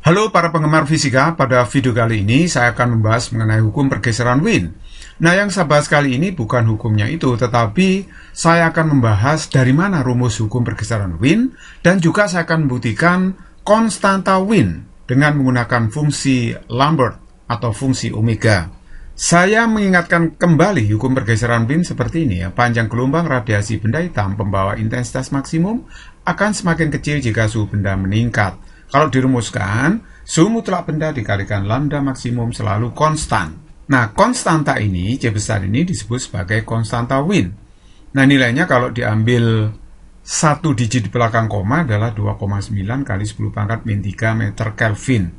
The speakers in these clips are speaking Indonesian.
Halo para penggemar fisika, pada video kali ini saya akan membahas mengenai hukum pergeseran Wien. Nah, yang saya bahas kali ini bukan hukumnya itu, tetapi saya akan membahas dari mana rumus hukum pergeseran Wien, dan juga saya akan membuktikan konstanta Wien dengan menggunakan fungsi Lambert atau fungsi omega. Saya mengingatkan kembali hukum pergeseran Wien seperti ini ya. Panjang gelombang radiasi benda hitam pembawa intensitas maksimum akan semakin kecil jika suhu benda meningkat. Kalau dirumuskan, suhu mutlak benda dikalikan lambda maksimum selalu konstan. Nah, konstanta ini, C besar ini disebut sebagai konstanta Wien. Nah, nilainya kalau diambil 1 digit di belakang koma adalah 2,9 kali 10 pangkat min 3 meter Kelvin.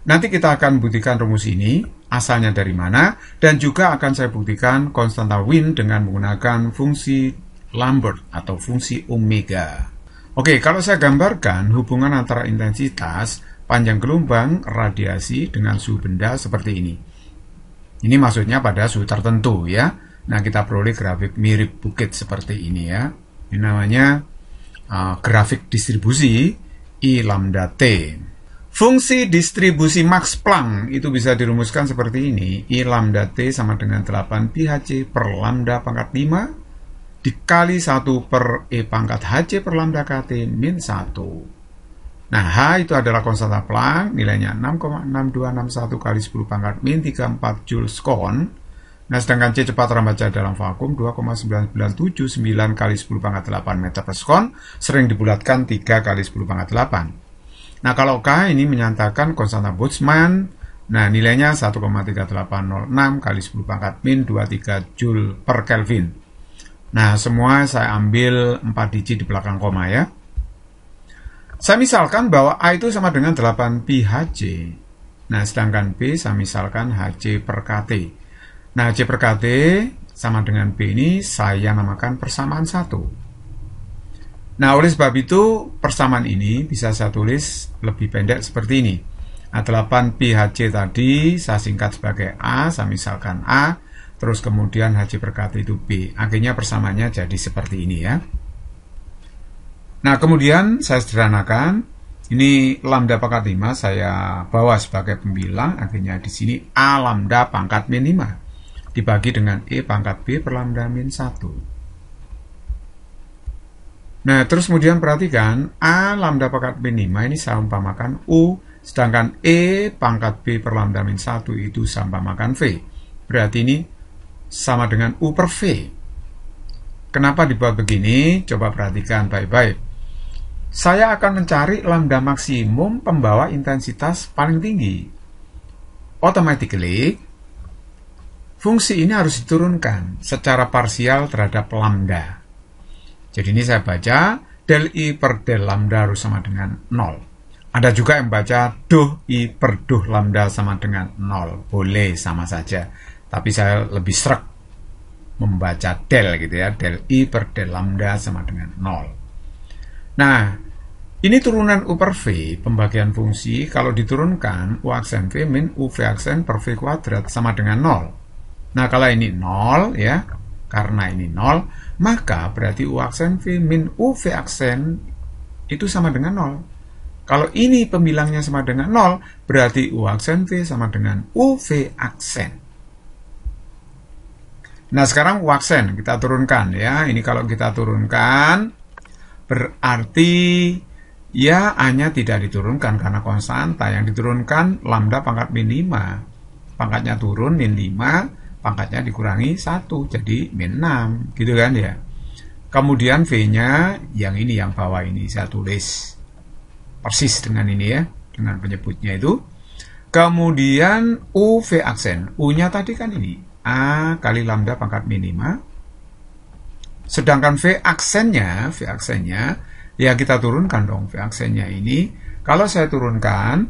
Nanti kita akan buktikan rumus ini, asalnya dari mana, dan juga akan saya buktikan konstanta Wien dengan menggunakan fungsi Lambert atau fungsi omega. Oke, kalau saya gambarkan hubungan antara intensitas, panjang gelombang, radiasi dengan suhu benda seperti ini. Ini maksudnya pada suhu tertentu ya. Nah, kita peroleh grafik mirip bukit seperti ini ya. Ini namanya grafik distribusi I lambda T. Fungsi distribusi Max Planck itu bisa dirumuskan seperti ini. I lambda T sama dengan 8 pi Hc per lambda pangkat 5 dikali 1 per E pangkat Hc per lambda kT min 1. Nah, H itu adalah konstanta Planck, nilainya 6,6261 kali 10 pangkat min 34 Joules Scon. Nah, sedangkan C cepat terbaca dalam vakum 2,9979 kali 10 pangkat 8 meter per sekon, sering dibulatkan 3 kali 10 pangkat 8. Nah, kalau K ini menyatakan konstanta Boltzmann, nah nilainya 1,3806 kali 10 pangkat min 23 Joule per Kelvin. Nah, semua saya ambil 4 digit di belakang koma ya. Saya misalkan bahwa A itu sama dengan 8 pi Hc. Nah, sedangkan B saya misalkan Hc per kT. Nah, Hc per kT sama dengan B ini saya namakan persamaan 1. Nah, oleh sebab itu persamaan ini bisa saya tulis lebih pendek seperti ini. Nah, 8 pi Hc tadi saya singkat sebagai A, saya misalkan A. Terus kemudian Hc per kT itu B. Akhirnya persamaannya jadi seperti ini ya. Nah, kemudian saya sederhanakan. Ini lambda pangkat 5 saya bawa sebagai pembilang. Akhirnya di sini A lambda pangkat min 5 dibagi dengan E pangkat B per lambda min 1. Nah, terus kemudian perhatikan A lambda pangkat min 5 ini saya umpamakan U. Sedangkan E pangkat B per lambda min 1 itu saya umpamakan V. Berarti ini sama dengan U per V. Kenapa dibuat begini? Coba perhatikan baik-baik. Saya akan mencari lambda maksimum pembawa intensitas paling tinggi. Automatically, fungsi ini harus diturunkan secara parsial terhadap lambda. Jadi ini saya baca, del I per del lambda harus sama dengan 0. Ada juga yang baca, doh I per doh lambda sama dengan 0. Boleh, sama saja. Tapi saya lebih sreg membaca del gitu ya. Del I per del lambda sama dengan 0. Nah, ini turunan U per V, pembagian fungsi. Kalau diturunkan, U aksen V min UV aksen per V kuadrat sama dengan 0. Nah, kalau ini 0 ya, karena ini 0, maka berarti U aksen V min UV aksen itu sama dengan 0. Kalau ini pembilangnya sama dengan 0, berarti U aksen V sama dengan UV aksen. Nah, sekarang U aksen kita turunkan ya. Ini kalau kita turunkan berarti ya A-nya tidak diturunkan karena konstanta. Yang diturunkan lambda pangkat min 5. Pangkatnya turun min 5, pangkatnya dikurangi 1 jadi min 6 gitu kan ya. Kemudian V-nya yang ini, yang bawah ini saya tulis persis dengan ini ya, dengan penyebutnya itu. Kemudian UV aksen. U-nya tadi kan ini A kali lambda pangkat min 5. Sedangkan V aksennya ya kita turunkan dong V aksennya ini. Kalau saya turunkan,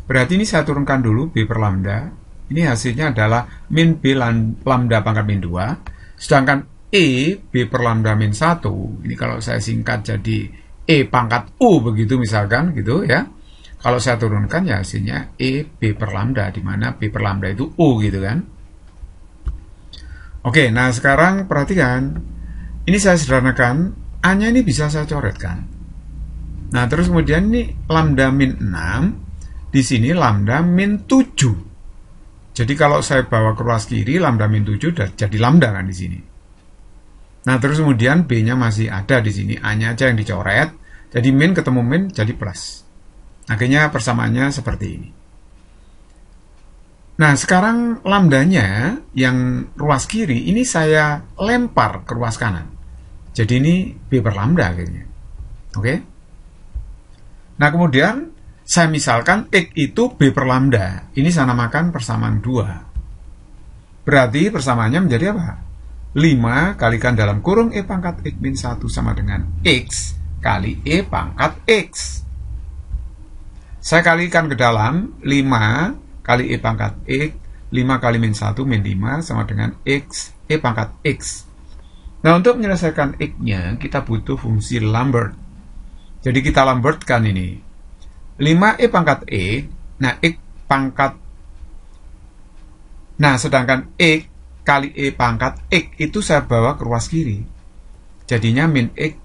berarti ini saya turunkan dulu B per lambda. Ini hasilnya adalah min B lambda pangkat min 2. Sedangkan E B per lambda min 1. Ini kalau saya singkat jadi E pangkat U begitu misalkan gitu ya. Kalau saya turunkan ya hasilnya E B per lambda, di mana B per lambda itu U gitu kan. Oke, nah sekarang perhatikan. Ini saya sederhanakan, A-nya ini bisa saya coretkan. Nah, terus kemudian ini lambda min 6 di sini lambda min 7. Jadi kalau saya bawa ke ruas kiri, lambda min 7 udah jadi lambda kan di sini. Nah, terus kemudian B-nya masih ada di sini, A-nya aja yang dicoret. Jadi min ketemu min jadi plus. Akhirnya persamaannya seperti ini. Nah, sekarang lambdanya yang ruas kiri ini saya lempar ke ruas kanan. Jadi ini B per lambda akhirnya. Oke? Nah, kemudian saya misalkan X itu B per lambda. Ini saya namakan persamaan 2. Berarti persamaannya menjadi apa? 5 kalikan dalam kurung E pangkat X min 1 sama dengan X kali E pangkat X. Saya kalikan ke dalam 5 kali E pangkat X, 5 kali min 1 min 5 sama dengan X, E pangkat X. Nah, untuk menyelesaikan X-nya, kita butuh fungsi Lambert. Jadi kita Lambertkan ini. 5E pangkat X, nah X pangkat, nah sedangkan X kali E pangkat X itu saya bawa ke ruas kiri. Jadinya min X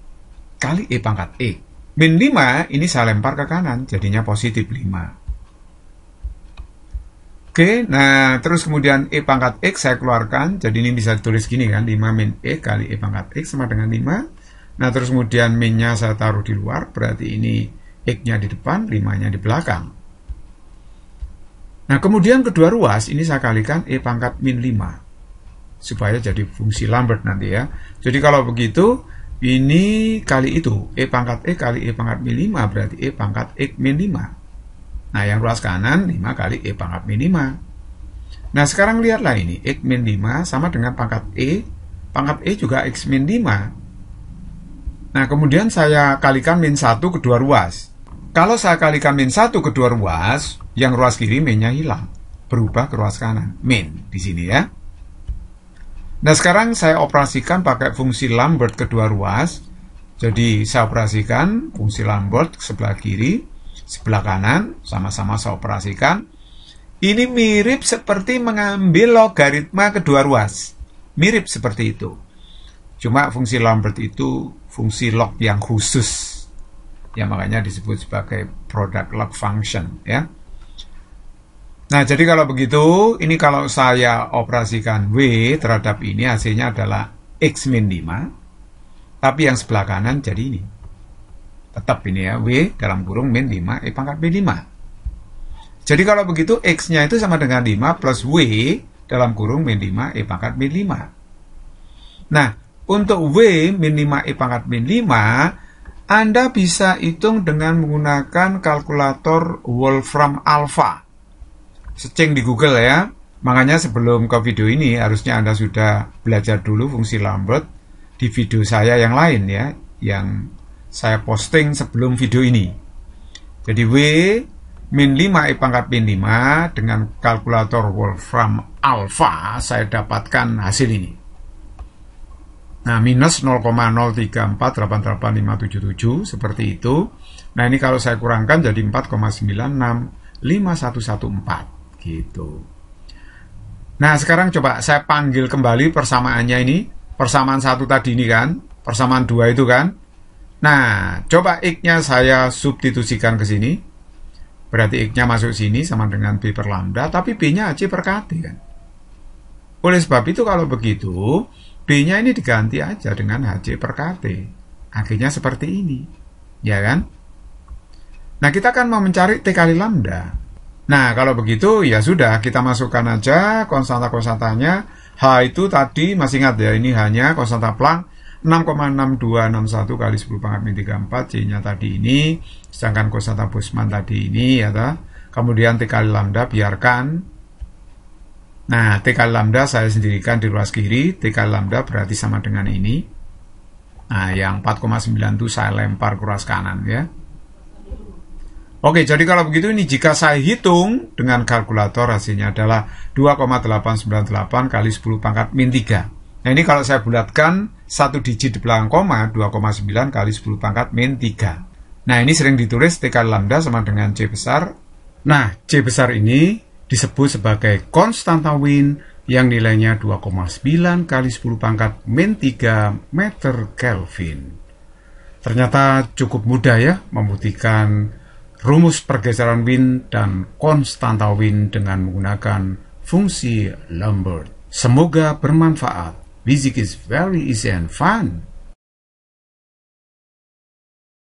kali E pangkat X. Min 5 ini saya lempar ke kanan, jadinya positif 5. Oke, nah terus kemudian E pangkat X saya keluarkan, jadi ini bisa ditulis gini kan, 5 min E kali E pangkat X sama dengan 5. Nah terus kemudian min-nya saya taruh di luar, berarti ini X-nya di depan, 5-nya di belakang. Nah kemudian kedua ruas, ini saya kalikan E pangkat min 5. Supaya jadi fungsi Lambert nanti ya. Jadi kalau begitu, ini kali itu, E pangkat E kali E pangkat min 5, berarti E pangkat X min 5. Nah, yang ruas kanan 5 kali E pangkat min 5. Nah, sekarang lihatlah ini. X min 5 sama dengan pangkat E. Pangkat E juga X min 5. Nah, kemudian saya kalikan min 1 kedua ruas. Kalau saya kalikan min 1 kedua ruas, yang ruas kiri min-nya hilang. Berubah ke ruas kanan. Min di sini ya. Nah, sekarang saya operasikan pakai fungsi Lambert kedua ruas. Jadi, saya operasikan fungsi Lambert sebelah kiri. Sebelah kanan, sama-sama saya operasikan. Ini mirip seperti mengambil logaritma kedua ruas. Mirip seperti itu. Cuma fungsi Lambert itu fungsi log yang khusus. Ya, makanya disebut sebagai product log function. Ya. Nah, jadi kalau begitu, ini kalau saya operasikan W terhadap ini, hasilnya adalah X min 5. Tapi yang sebelah kanan jadi ini. Tetap ini ya, W dalam kurung min 5 E pangkat min 5. Jadi kalau begitu X-nya itu sama dengan 5 plus W dalam kurung min 5 E pangkat min 5. Nah, untuk W min 5 E pangkat min 5, Anda bisa hitung dengan menggunakan kalkulator Wolfram Alpha. Searching di Google ya. Makanya sebelum ke video ini, harusnya Anda sudah belajar dulu fungsi Lambert di video saya yang lain ya, yang saya posting sebelum video ini. Jadi W min 5 E pangkat min 5 dengan kalkulator Wolfram Alpha saya dapatkan hasil ini. Nah, minus 0,03488577 seperti itu. Nah, ini kalau saya kurangkan jadi 4,965114 gitu. Nah, sekarang coba saya panggil kembali persamaannya ini. Persamaan 1 tadi ini kan, persamaan 2 itu kan. Nah, coba X-nya saya substitusikan ke sini. Berarti X-nya masuk sini sama dengan B per lambda, tapi B-nya C per KT kan. Oleh sebab itu kalau begitu, B-nya ini diganti aja dengan HC per KT. Akhirnya seperti ini. Ya kan? Nah, kita kan mau mencari T kali lambda. Nah, kalau begitu, ya sudah, kita masukkan aja konstanta-konstantanya. H itu tadi, masih ingat ya, ini hanya konstanta Planck. 6,6261 kali 10 pangkat min 34, C-nya tadi ini, sedangkan konstanta Boltzmann tadi ini, ya toh. Kemudian T kali lambda biarkan. Nah, T kali lambda saya sendirikan di ruas kiri, T kali lambda berarti sama dengan ini. Nah, yang 4,9 itu saya lempar ke ruas kanan ya. Oke, jadi kalau begitu ini jika saya hitung dengan kalkulator hasilnya adalah 2,898 kali 10 pangkat min 3. Nah, ini kalau saya bulatkan satu digit di belakang koma, 2,9 kali 10 pangkat min 3. Nah, ini sering ditulis T kali lambda sama dengan C besar. Nah, C besar ini disebut sebagai konstanta Wien yang nilainya 2,9 kali 10 pangkat min 3 meter Kelvin. Ternyata cukup mudah ya membuktikan rumus pergeseran wind dan konstanta wind dengan menggunakan fungsi Lambert. Semoga bermanfaat. Music is very easy and fun.